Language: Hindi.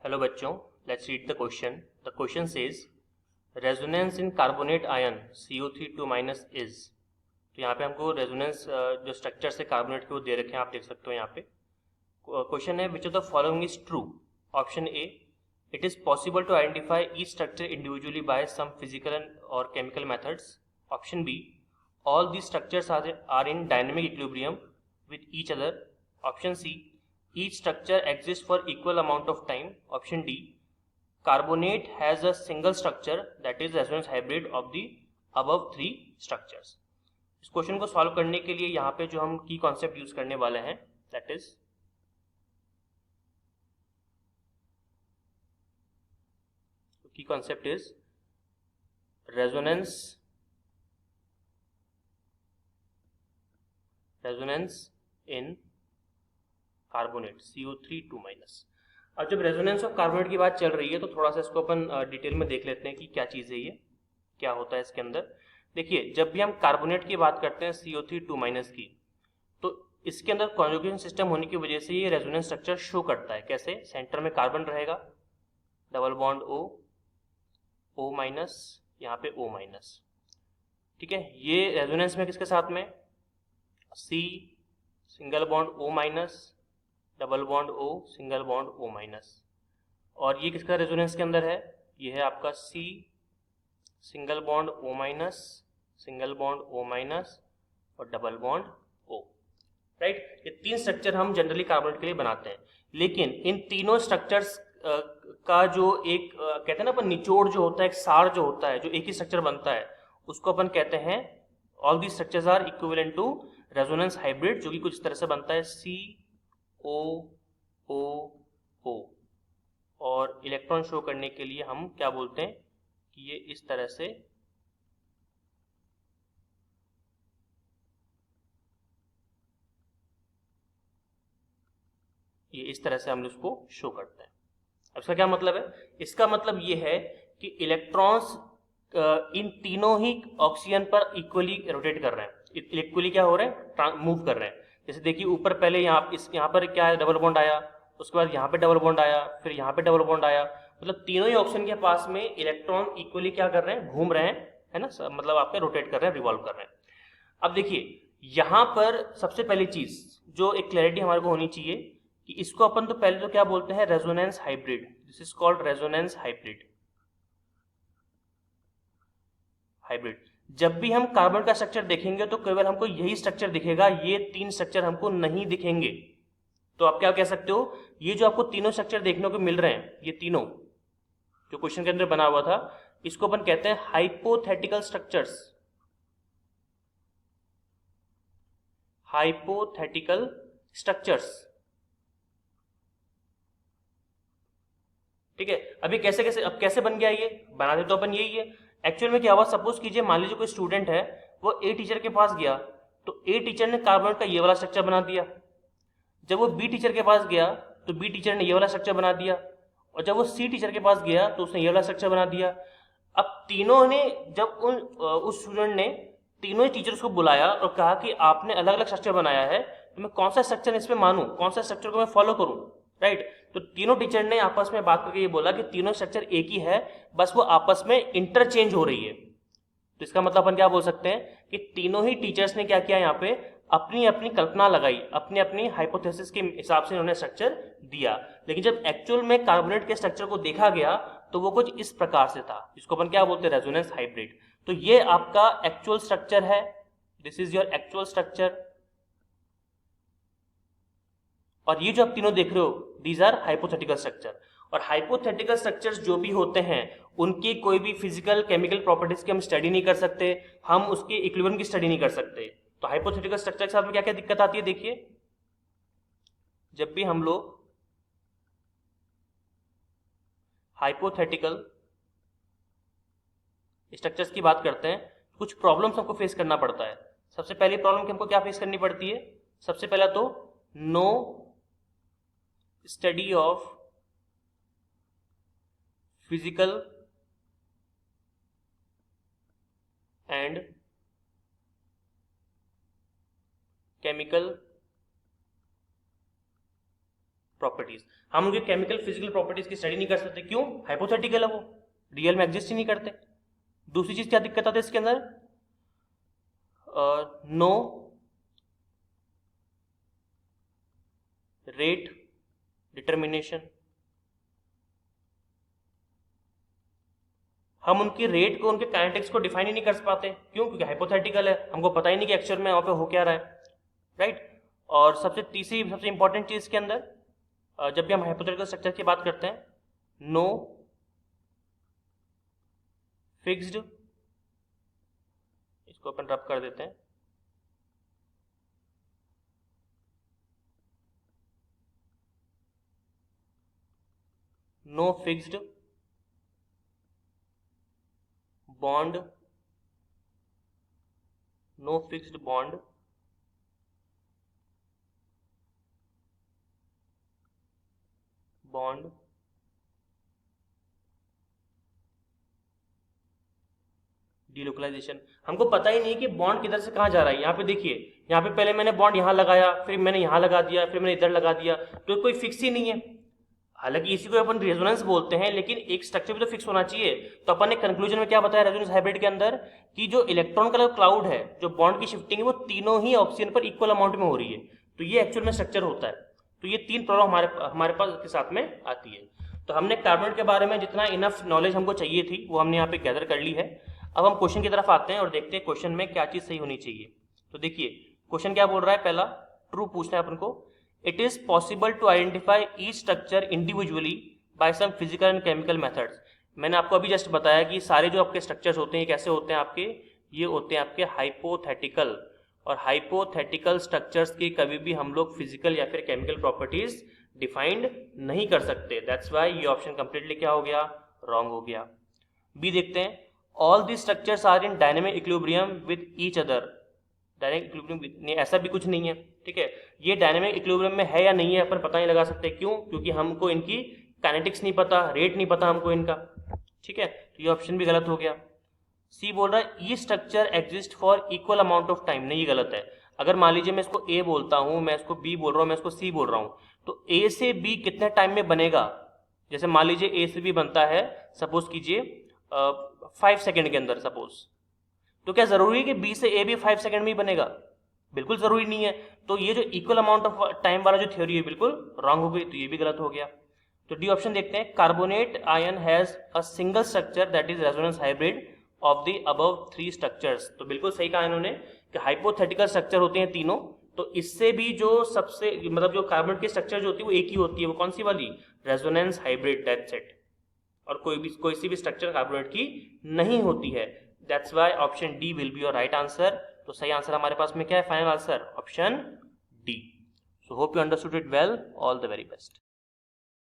हेलो बच्चों, let's read the question. The question says resonance in carbonate ion CO3 2- is. तो यहाँ पे हमको रेजोनेंस जो स्ट्रक्चर से कार्बोनेट के वो दे रखे हैं, आप देख सकते हो यहाँ पे. क्वेश्चन है which of the following is true. Option A, it is possible to identify each structure individually by some physical और chemical methods. Option B, all these structures are in dynamic equilibrium with each other. Option C, each structure exists for equal amount of time. Option D, carbonate has a single structure that is resonance hybrid of the above three structures. इस क्वेश्चन को सॉल्व करने के लिए यहाँ पे जो हम की कॉन्सेप्ट यूज करने वाले हैं, दैट इज की concept is resonance in carbonate CO3 2-. अब जब रेजोनेंस ऑफ कार्बोनेट की बात चल रही है तो थोड़ा सा इसको अपन डिटेल में देख लेते हैं कि क्या चीज़ है ये, क्या होता है इसके अंदर. देखिए, जब भी हम कार्बोनेट की बात करते हैं CO3 2- की, तो इसके अंदर कॉन्जुगेशन सिस्टम होने की वजह से ये रेजोनेंस स्ट्रक्चर शो करता है. कैसे? सेंटर में कार्बन रहेगा, डबल बॉन्ड O, यहाँ पे O-. ठीक है, ये रेजोनेंस में किसके साथ में? C single bond O-, double bond O, single bond O-. और ये किसका रेजोनेंस के अंदर है? ये है आपका C single bond O-, single bond O- और डबल बॉन्ड O. राइट, ये तीन स्ट्रक्चर हम जनरली कार्बोनेट के लिए बनाते हैं. लेकिन इन तीनों स्ट्रक्चर्स का जो एक कहते हैं ना अपन, निचोड़ जो होता है, एक सार जो होता है, जो एक ही स्ट्रक्चर बनता है, उसको अपन कहते हैं all the structures are equivalent to resonance hybrid, जो कि कुछ इस तरह से बनता है COOO. और इलेक्ट्रॉन शो करने के लिए हम क्या बोलते हैं कि ये इस तरह से हम उसको शो करते हैं. अब इसका क्या मतलब है? इसका मतलब ये है कि इलेक्ट्रॉन्स इन तीनों ही ऑक्सीजन पर इक्वली रोटेट कर रहे हैं. इक्वली क्या हो रहे हैं? मूव कर रहे हैं. जैसे देखिए, ऊपर पहले यहाँ पर क्या है? डबल बॉन्ड आया, उसके बाद यहाँ पे डबल बॉन्ड आया, फिर यहाँ पे डबल बॉन्ड आया. मतलब तीनों ही ऑक्सीजन के पास में इलेक्ट्रॉन इक्वली क्या कर रहे हैं? घूम रहे हैं, है ना. मतलब आपके रोटेट कर रहे हैं, रिवॉल्व कर रहे हैं. अब देखिए, यहाँ पर सबसे पहली चीज जो एक क्लैरिटी हमारे को होनी चाहिए कि इसको अपन तो पहले तो क्या बोलते हैं? Resonance hybrid. This is called resonance hybrid. जब भी हम कार्बन का स्ट्रक्चर देखेंगे तो केवल हमको यही स्ट्रक्चर दिखेगा, ये तीन स्ट्रक्चर हमको नहीं दिखेंगे. तो आप क्या कह सकते हो? ये जो आपको तीनों स्ट्रक्चर देखने को मिल रहे हैं, ये तीनों जो क्वेश्चन के अंदर बना हुआ था, इसको अपन कहते हैं हाइपोथेटिकल स्ट्रक्चर्स. Hypothetical structures. ठीक है, अभी अब कैसे बन गया? ये बनाते तो अपन यही है. एक्चुअल में क्या हुआ? सपोज कीजिए, मान लीजिए कोई स्टूडेंट है, वो ए टीचर के पास गया, तो ए टीचर ने कार्बन का ये वाला स्ट्रक्चर बना दिया. जब वो बी टीचर के पास गया तो बी टीचर ने ये वाला स्ट्रक्चर बना दिया. और जब वो सी टीचर के पास गया तो उसने ये वाला स्ट्रक्चर बना दिया. अब तीनों ने, जब उस स्टूडेंट ने तीनों ही टीचर्स को बुलाया और कहा कि आपने अलग अलग स्ट्रक्चर बनाया है, तो मैं कौन सा स्ट्रक्चर इस पे मानूं, कौन सा स्ट्रक्चर को मैं फॉलो करूं. राइट, तो तीनों टीचर ने आपस में बात करके ये बोला कि तीनों स्ट्रक्चर एक ही है, बस वो आपस में इंटरचेंज हो रही है. तो इसका मतलब अपन क्या बोल सकते हैं कि तीनों ही टीचर्स ने क्या किया? यहाँ पे अपनी अपनी कल्पना लगाई, अपनी अपनी हाइपोथेसिस के हिसाब से उन्होंने स्ट्रक्चर दिया. लेकिन जब एक्चुअल में कार्बोनेट के स्ट्रक्चर को देखा गया तो वो कुछ इस प्रकार से था, जिसको अपन क्या बोलते हैं? Resonance hybrid. तो ये आपका एक्चुअल स्ट्रक्चर है. This is your actual structure. और ये जो आप तीनों देख रहे हो, दीज आर हाइपोथेटिकल स्ट्रक्चर. और हाइपोथेटिकल स्ट्रक्चर्स जो भी होते हैं, उनकी कोई भी फिजिकल केमिकल प्रॉपर्टीज की हम स्टडी नहीं कर सकते, हम उसके इक्विलिब्रियम की स्टडी नहीं कर सकते. तो हाइपोथेटिकल स्ट्रक्चर के साथ में क्या क्या दिक्कत आती है? देखिए, जब भी हम लोग हाइपोथेटिकल स्ट्रक्चर्स की बात करते हैं, कुछ प्रॉब्लम्स हमको फेस करना पड़ता है. सबसे पहली प्रॉब्लम की हमको क्या फेस करनी पड़ती है? सबसे पहला तो no study of physical and chemical properties. हम उनके केमिकल फिजिकल प्रॉपर्टीज की स्टडी नहीं कर सकते, क्यों? हाइपोथेटिकल है, वो रियल में एग्जिस्ट ही नहीं करते। दूसरी चीज क्या दिक्कत आती है इसके अंदर? नो रेट डिटर्मिनेशन, हम उनकी रेट को, उनके काइनेटिक्स को डिफाइन ही नहीं कर पाते, क्यों? क्योंकि हाइपोथेटिकल है, हमको पता ही नहीं कि एक्चुअल में वहां पे हो क्या रहा है, राइट। और सबसे इंपॉर्टेंट चीज के अंदर, जब भी हम हाइपोथेटिकल स्ट्रक्चर की बात करते हैं, नो फिक्स्ड, इसको अपन रब कर देते हैं, no fixed bond, no fixed bond delocalisation. हमको पता ही नहीं कि बॉन्ड किधर से कहाँ जा रहा है। यहाँ पे देखिए, यहाँ पे पहले मैंने बॉन्ड यहाँ लगाया, फिर मैंने यहाँ लगा दिया, फिर मैंने इधर लगा दिया, तो कोई फिक्स ही नहीं है। हालांकि इसी को अपन रेजोनेंस बोलते हैं, लेकिन एक स्ट्रक्चर भी तो फिक्स होना चाहिए। तो अपन ने कंक्लूजन में क्या बताया रेजोनेंस हाइब्रिड के अंदर, कि जो इलेक्ट्रॉन का क्लाउड है, जो बॉन्ड की शिफ्टिंग है, वो तीनों ही ऑक्सीजन पर इक्वल अमाउंट में हो रही है। तो ये एक्चुअल में स्ट्रक्चर होता है। तो ये तीन प्रॉब्लम हमारे पास के साथ में आती है। तो हमने कार्बोनेट के बारे में जितना इनफ नॉलेज हमको चाहिए थी वो हमने यहाँ पे गैदर कर ली है। अब हम क्वेश्चन की तरफ आते हैं और देखते हैं क्वेश्चन में क्या चीज सही होनी चाहिए। तो देखिए क्वेश्चन क्या बोल रहा है, पहला ट्रू पूछना है अपन को। It is possible to identify each structure individually by some physical and chemical methods. मैंने आपको अभी जस्ट बताया कि सारे जो आपके स्ट्रक्चर्स होते हैं कैसे होते हैं आपके, ये होते हैं आपके हाइपोथेटिकल, और हाइपोथेटिकल स्ट्रक्चर्स की कभी भी हम लोग फिजिकल या फिर केमिकल प्रॉपर्टीज डिफाइंड नहीं कर सकते। दैट्स वाई ये ऑप्शन कंप्लीटली क्या हो गया, रॉन्ग हो गया। बी देखते हैं, all the structures are in dynamic equilibrium with each other. Dynamic equilibrium नहीं, ऐसा भी कुछ नहीं है, ठीक है। ये डायनेमिक इक्विलिब्रियम में है या नहीं है अपन पता नहीं लगा सकते, क्यों? क्योंकि हमको इनकी काइनेटिक्स नहीं पता, रेट नहीं पता हमको इनका, ठीक है। तो ये ऑप्शन भी गलत हो गया। सी बोल रहा है E structure exist for equal amount of time. नहीं, ये गलत है। अगर मान लीजिए मैं इसको ए बोलता हूं, मैं इसको बी बोल रहा हूं, मैं इसको सी बोल रहा हूं, तो ए से बी कितने टाइम में बनेगा? जैसे मान लीजिए ए से बी बनता है, सपोज कीजिए 5 सेकेंड के अंदर सपोज, तो क्या जरूरी है कि बी से ए भी 5 सेकेंड में ही बनेगा? बिल्कुल जरूरी नहीं है। तो ये जो इक्वल अमाउंट ऑफ टाइम वाला जो थ्योरी है बिल्कुल रॉन्ग हो गई, तो ये भी गलत हो गया। तो डी ऑप्शन देखते हैं, carbonate ion has a single structure that is resonance hybrid of the above 3 structures. तो बिल्कुल सही कहा इन्होंने कि हाइपोथेटिकल स्ट्रक्चर होते हैं तीनों, तो इससे भी जो सबसे मतलब जो कार्बोनेट की स्ट्रक्चर जो होती है वो एक ही होती है, वो कौन सी वाली? Resonance hybrid, that's it. और कोई सी भी स्ट्रक्चर कार्बोनेट की नहीं होती है। That's why option D will be your right answer. तो सही आंसर हमारे पास में क्या है? Final answer option D. So hope you understood it well. All the very best.